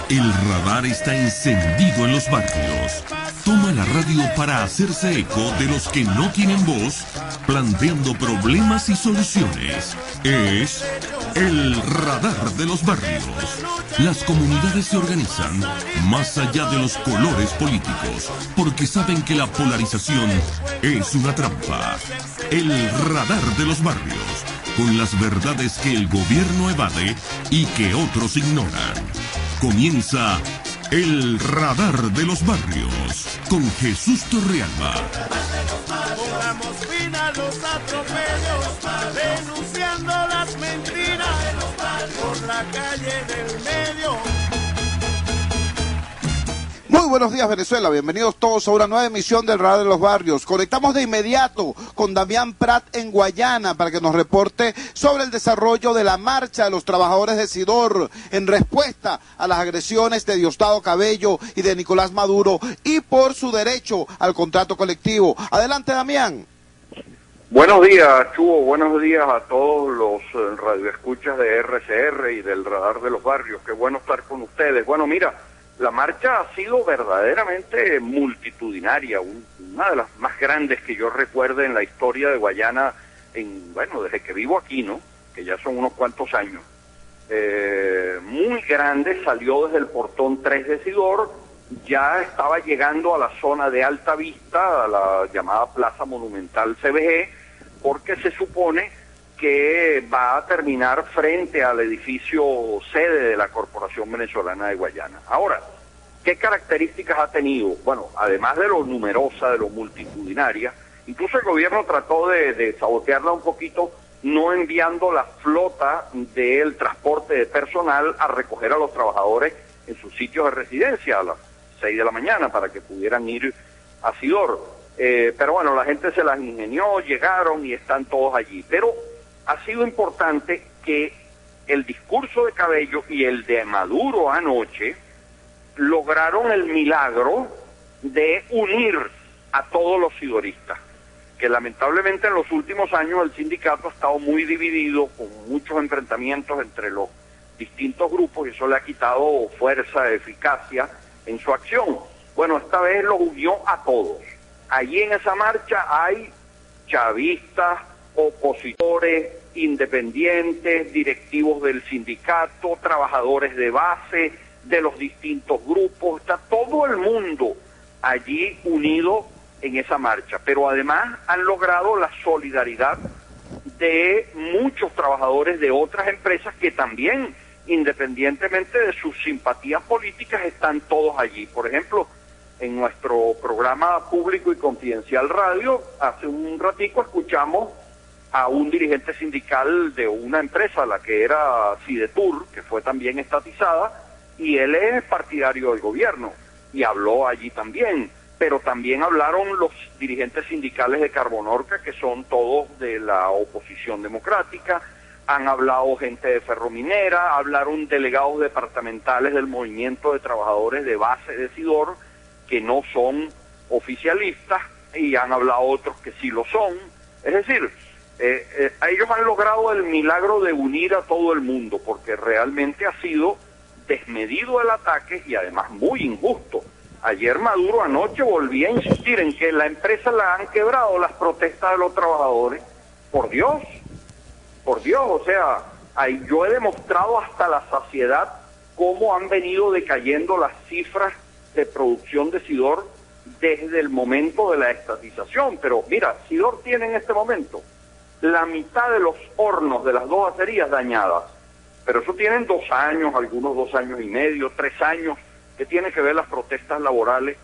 El radar está encendido en los barrios. Toma la radio para hacerse eco de los que no tienen voz, planteando problemas y soluciones. Es el radar de los barrios. Las comunidades se organizan más allá de los colores políticos, porque saben que la polarización es una trampa. El radar de los barrios, con las verdades que el gobierno evade y que otros ignoran. Comienza el radar de los barrios con Jesús Torrealba. Pongamos fin a los atropellos, denunciando las mentiras por la calle del medio. Muy buenos días, Venezuela. Bienvenidos todos a una nueva emisión del Radar de los Barrios. Conectamos de inmediato con Damián Prat en Guayana para que nos reporte sobre el desarrollo de la marcha de los trabajadores de Sidor en respuesta a las agresiones de Diosdado Cabello y de Nicolás Maduro y por su derecho al contrato colectivo. Adelante, Damián. Buenos días, Chugo. Buenos días a todos los radioescuchas de RCR y del Radar de los Barrios. Qué bueno estar con ustedes. Bueno, mira, la marcha ha sido verdaderamente multitudinaria, una de las más grandes que yo recuerde en la historia de Guayana, desde que vivo aquí, ¿no? Que ya son unos cuantos años. Muy grande, salió desde el portón 3 de Sidor, ya estaba llegando a la zona de Alta Vista, a la llamada Plaza Monumental CBG, porque se supone que va a terminar frente al edificio sede de la Corporación Venezolana de Guayana. Ahora, ¿qué características ha tenido? Bueno, además de lo numerosa, de lo multitudinaria, incluso el gobierno trató de sabotearla un poquito, no enviando la flota del transporte de personal a recoger a los trabajadores en sus sitios de residencia a las 6 de la mañana para que pudieran ir a Sidor. Pero bueno, la gente se las ingenió, llegaron y están todos allí. Pero ha sido importante que el discurso de Cabello y el de Maduro anoche lograron el milagro de unir a todos los sidoristas, que lamentablemente en los últimos años el sindicato ha estado muy dividido, con muchos enfrentamientos entre los distintos grupos, y eso le ha quitado fuerza, eficacia en su acción. Bueno, esta vez los unió a todos. Allí en esa marcha hay chavistas, opositores, independientes, directivos del sindicato, trabajadores de base, de los distintos grupos, está todo el mundo allí unido en esa marcha, pero además han logrado la solidaridad de muchos trabajadores de otras empresas que también, independientemente de sus simpatías políticas, están todos allí. Por ejemplo, en nuestro programa Público y Confidencial Radio, hace un ratico escuchamos a un dirigente sindical de una empresa, la que era Sidetur, que fue también estatizada, y él es partidario del gobierno, y habló allí también, pero también hablaron los dirigentes sindicales de Carbonorca, que son todos de la oposición democrática, han hablado gente de Ferrominera, hablaron delegados departamentales del Movimiento de Trabajadores de Base de Sidor, que no son oficialistas, y han hablado otros que sí lo son. Es decir, ellos han logrado el milagro de unir a todo el mundo, porque realmente ha sido desmedido el ataque y además muy injusto. Ayer Maduro anoche volvía a insistir en que la empresa la han quebrado las protestas de los trabajadores. Por Dios, o sea, yo he demostrado hasta la saciedad cómo han venido decayendo las cifras de producción de Sidor desde el momento de la estatización. Pero mira, Sidor tiene en este momento la mitad de los hornos de las dos acerías dañadas, pero eso tienen 2 años, algunos 2 años y medio, 3 años, que tiene que ver las protestas laborales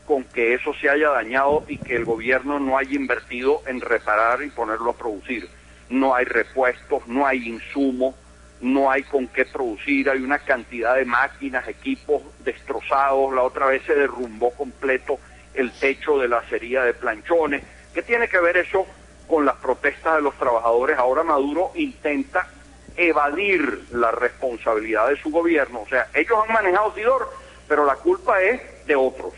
con que eso se haya dañado y que el gobierno no haya invertido en reparar y ponerlo a producir. No hay repuestos, no hay insumos, no hay con qué producir, hay una cantidad de máquinas, equipos destrozados. La otra vez se derrumbó completo el techo de la acería de Planchones. ¿Qué tiene que ver eso con las protestas de los trabajadores? Ahora Maduro intenta evadir la responsabilidad de su gobierno. O sea, ellos han manejado Sidor, pero la culpa es de otros.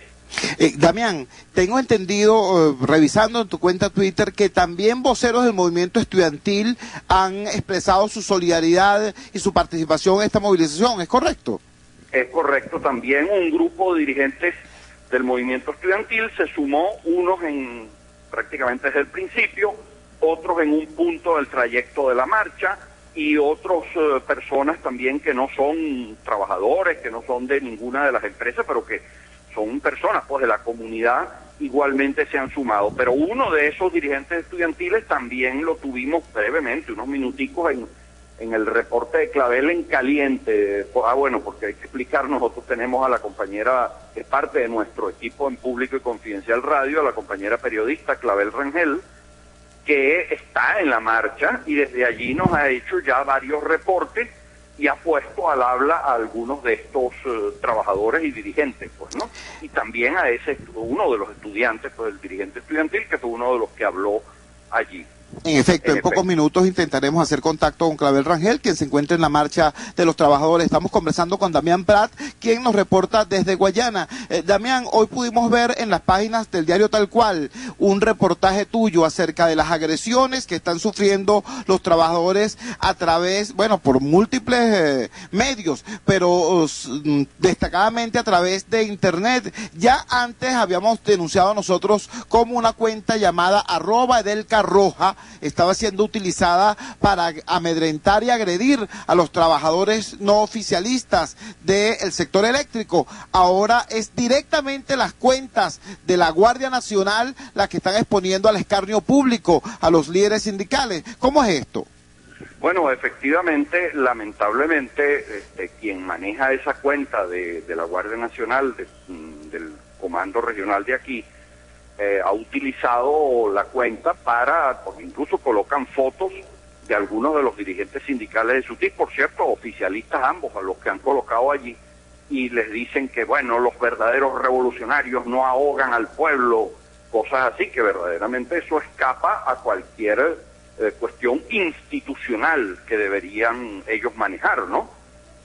Damián, tengo entendido, revisando en tu cuenta Twitter, que también voceros del movimiento estudiantil han expresado su solidaridad y su participación en esta movilización, ¿es correcto? Es correcto, también un grupo de dirigentes del movimiento estudiantil se sumó, unos prácticamente desde el principio, otros en un punto del trayecto de la marcha, y otras personas también que no son trabajadores, que no son de ninguna de las empresas, pero que son personas pues de la comunidad, igualmente se han sumado. Pero uno de esos dirigentes estudiantiles también lo tuvimos brevemente, unos minuticos en el reporte de Clavel en Caliente. Bueno, porque hay que explicar, nosotros tenemos a la compañera, que es parte de nuestro equipo en Público y Confidencial Radio, a la compañera periodista Clavel Rangel, que está en la marcha y desde allí nos ha hecho ya varios reportes y ha puesto al habla a algunos de estos trabajadores y dirigentes, pues, ¿no? Y también a uno de los estudiantes, pues el dirigente estudiantil, que fue uno de los que habló allí. En efecto, en pocos minutos intentaremos hacer contacto con Clavel Rangel, quien se encuentra en la marcha de los trabajadores. Estamos conversando con Damián Prat, quien nos reporta desde Guayana. Damián, hoy pudimos ver en las páginas del diario Tal Cual un reportaje tuyo acerca de las agresiones que están sufriendo los trabajadores a través, bueno, por múltiples medios, pero destacadamente a través de Internet. Ya antes habíamos denunciado nosotros como una cuenta llamada @edelcarroja estaba siendo utilizada para amedrentar y agredir a los trabajadores no oficialistas del sector eléctrico. Ahora es directamente las cuentas de la Guardia Nacional las que están exponiendo al escarnio público a los líderes sindicales. ¿Cómo es esto? Bueno, efectivamente, lamentablemente, quien maneja esa cuenta de la Guardia Nacional, del Comando Regional de aquí, ha utilizado la cuenta porque incluso colocan fotos de algunos de los dirigentes sindicales de SUTIC, por cierto, oficialistas ambos, a los que han colocado allí, y les dicen que, bueno, los verdaderos revolucionarios no ahogan al pueblo, cosas así, que verdaderamente eso escapa a cualquier cuestión institucional que deberían ellos manejar, ¿no?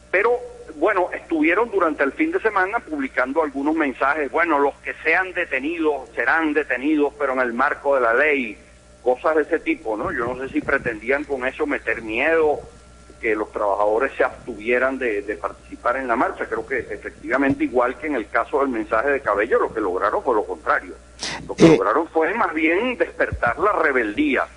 Pero bueno, estuvieron durante el fin de semana publicando algunos mensajes, bueno, los que sean detenidos serán detenidos, pero en el marco de la ley, cosas de ese tipo, ¿no? Yo no sé si pretendían con eso meter miedo, que los trabajadores se abstuvieran de participar en la marcha. Creo que efectivamente, igual que en el caso del mensaje de Cabello, lo que lograron fue lo contrario. Lo que lograron fue más bien despertar la rebeldía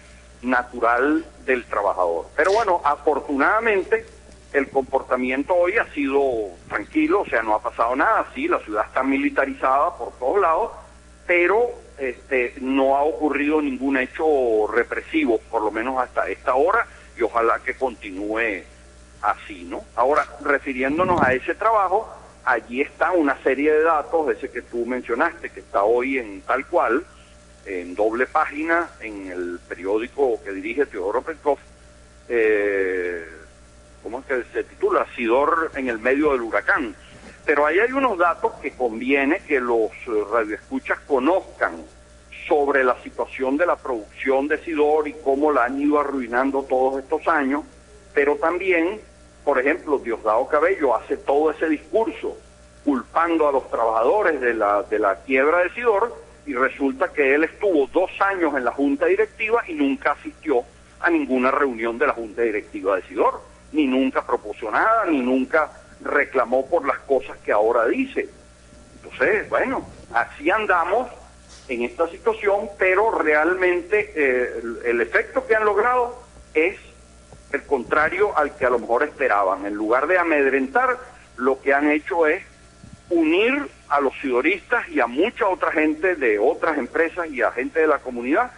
natural del trabajador. Pero bueno, afortunadamente el comportamiento hoy ha sido tranquilo, o sea, no ha pasado nada. Sí, la ciudad está militarizada por todos lados, pero no ha ocurrido ningún hecho represivo, por lo menos hasta esta hora, y ojalá que continúe así, ¿no? Ahora, refiriéndonos a ese trabajo, allí está una serie de datos, ese que tú mencionaste, que está hoy en Tal Cual, en doble página, en el periódico que dirige Teodoro Petkov, ¿cómo es que se titula? Sidor en el medio del huracán. Pero ahí hay unos datos que conviene que los radioescuchas conozcan sobre la situación de la producción de Sidor y cómo la han ido arruinando todos estos años, pero también, por ejemplo, Diosdado Cabello hace todo ese discurso culpando a los trabajadores de la quiebra de Sidor, y resulta que él estuvo 2 años en la junta directiva y nunca asistió a ninguna reunión de la junta directiva de Sidor, ni nunca propuso nada, ni nunca reclamó por las cosas que ahora dice. Entonces, bueno, así andamos en esta situación, pero realmente el efecto que han logrado es el contrario al que a lo mejor esperaban. En lugar de amedrentar, lo que han hecho es unir a los sidoristas y a mucha otra gente de otras empresas y a gente de la comunidad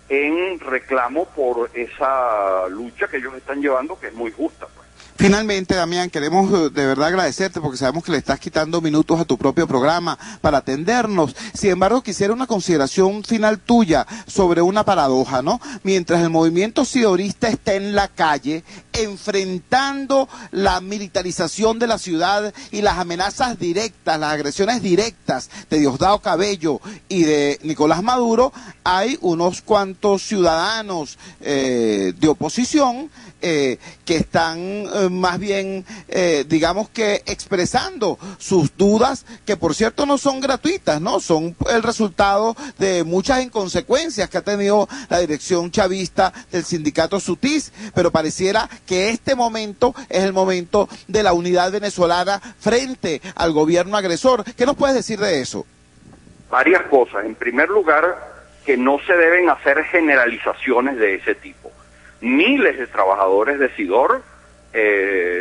en reclamo por esa lucha que ellos están llevando, que es muy justa, pues. Finalmente, Damián, queremos de verdad agradecerte porque sabemos que le estás quitando minutos a tu propio programa para atendernos. Sin embargo, quisiera una consideración final tuya sobre una paradoja, ¿no? Mientras el movimiento sidorista está en la calle enfrentando la militarización de la ciudad y las amenazas directas, las agresiones directas de Diosdado Cabello y de Nicolás Maduro, hay unos cuantos ciudadanos de oposición que están más bien, digamos que expresando sus dudas, que por cierto no son gratuitas, ¿no? Son el resultado de muchas inconsecuencias que ha tenido la dirección chavista del sindicato SUTIS, pero pareciera que este momento es el momento de la unidad venezolana frente al gobierno agresor. ¿Qué nos puedes decir de eso? Varias cosas. En primer lugar, que no se deben hacer generalizaciones de ese tipo. Miles de trabajadores de Sidor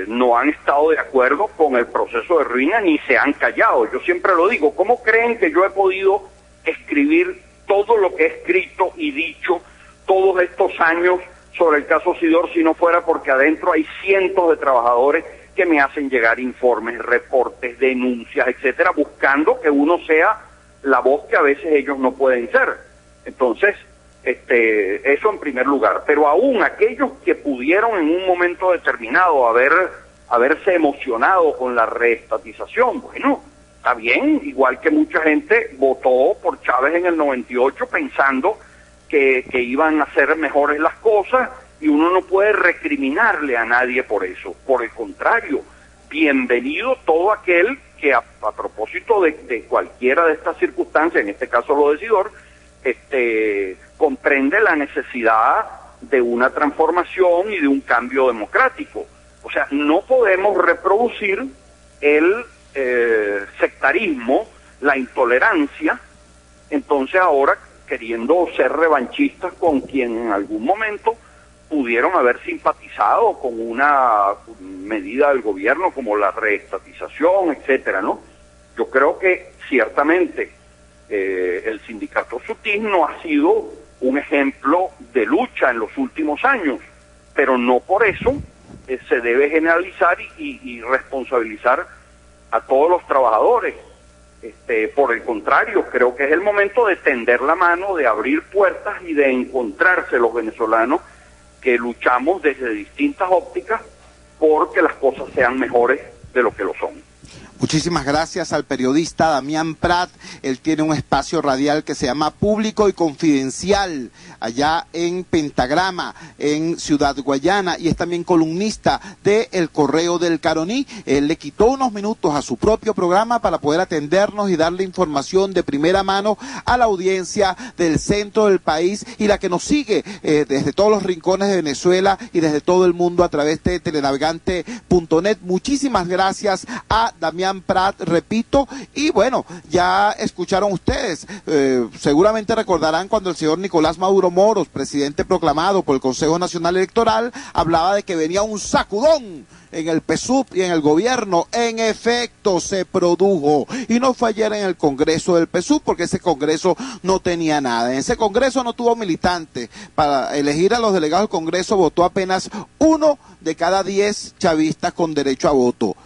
no han estado de acuerdo con el proceso de ruina ni se han callado. Yo siempre lo digo, ¿cómo creen que yo he podido escribir todo lo que he escrito y dicho todos estos años sobre el caso Sidor si no fuera porque adentro hay cientos de trabajadores que me hacen llegar informes, reportes, denuncias, etcétera, buscando que uno sea la voz que a veces ellos no pueden ser? Entonces, eso en primer lugar. Pero aún aquellos que pudieron en un momento determinado haberse emocionado con la reestatización, bueno, está bien, igual que mucha gente votó por Chávez en el 98 pensando que iban a hacer mejores las cosas, y uno no puede recriminarle a nadie por eso. Por el contrario, bienvenido todo aquel que a propósito de cualquiera de estas circunstancias, en este caso lo de Sidor, comprende la necesidad de una transformación y de un cambio democrático. O sea, no podemos reproducir el sectarismo, la intolerancia, entonces ahora queriendo ser revanchistas con quien en algún momento pudieron haber simpatizado con una medida del gobierno como la reestatización, etcétera, ¿no? Yo creo que ciertamente el sindicato SUTIS no ha sido un ejemplo de lucha en los últimos años, pero no por eso se debe generalizar y responsabilizar a todos los trabajadores. Por el contrario, creo que es el momento de tender la mano, de abrir puertas y de encontrarse los venezolanos que luchamos desde distintas ópticas porque las cosas sean mejores de lo que lo son. Muchísimas gracias al periodista Damián Prat. Él tiene un espacio radial que se llama Público y Confidencial, allá en Pentagrama, en Ciudad Guayana, y es también columnista de El Correo del Caroní. Él le quitó unos minutos a su propio programa para poder atendernos y darle información de primera mano a la audiencia del centro del país y la que nos sigue desde todos los rincones de Venezuela y desde todo el mundo a través de telenavegante.net. Muchísimas gracias a Damián Prat, repito, y bueno, ya escucharon ustedes, seguramente recordarán cuando el señor Nicolás Maduro Moros, presidente proclamado por el Consejo Nacional Electoral, hablaba de que venía un sacudón en el PSUV y en el gobierno. En efecto se produjo, y no fue ayer en el Congreso del PSUV, porque ese Congreso no tenía nada. En ese Congreso no tuvo militantes. Para elegir a los delegados del Congreso votó apenas 1 de cada 10 chavistas con derecho a voto.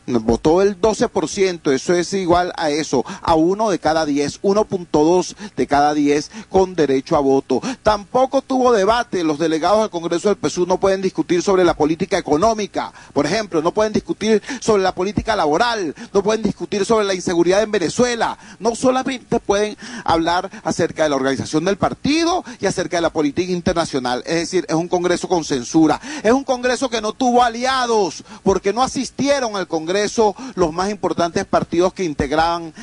Votó el 12%, eso es igual a eso, a 1 de cada 10, 1.2 de cada 10 con derecho a voto. Tampoco tuvo debate, los delegados del Congreso del PSUV no pueden discutir sobre la política económica, por ejemplo, no pueden discutir sobre la política laboral, no pueden discutir sobre la inseguridad en Venezuela, no solamente pueden hablar acerca de la organización del partido y acerca de la política internacional. Es decir, es un Congreso con censura, es un Congreso que no tuvo aliados, porque no asistieron al Congreso los más importantes partidos que integraban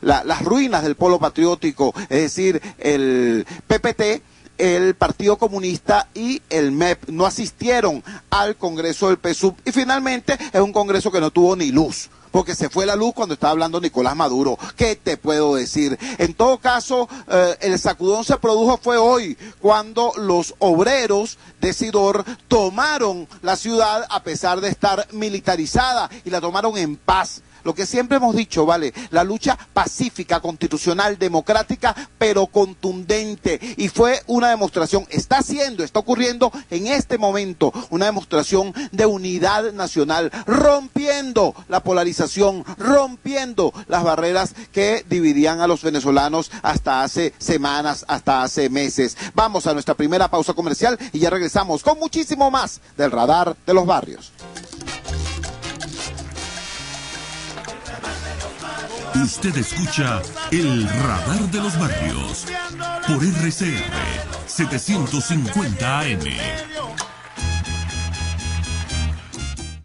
las ruinas del polo patriótico, es decir, el PPT, el Partido Comunista y el MEP. No asistieron al Congreso del PSUV y finalmente es un Congreso que no tuvo ni luz, porque se fue la luz cuando estaba hablando Nicolás Maduro. ¿Qué te puedo decir? En todo caso, el sacudón se produjo fue hoy, cuando los obreros de Sidor tomaron la ciudad a pesar de estar militarizada, y la tomaron en paz. Lo que siempre hemos dicho, ¿vale? La lucha pacífica, constitucional, democrática, pero contundente. Y fue una demostración, está ocurriendo en este momento, una demostración de unidad nacional, rompiendo la polarización, rompiendo las barreras que dividían a los venezolanos hasta hace semanas, hasta hace meses. Vamos a nuestra primera pausa comercial y ya regresamos con muchísimo más del Radar de los Barrios. Usted escucha el Radar de los Barrios por RCR 750 AM.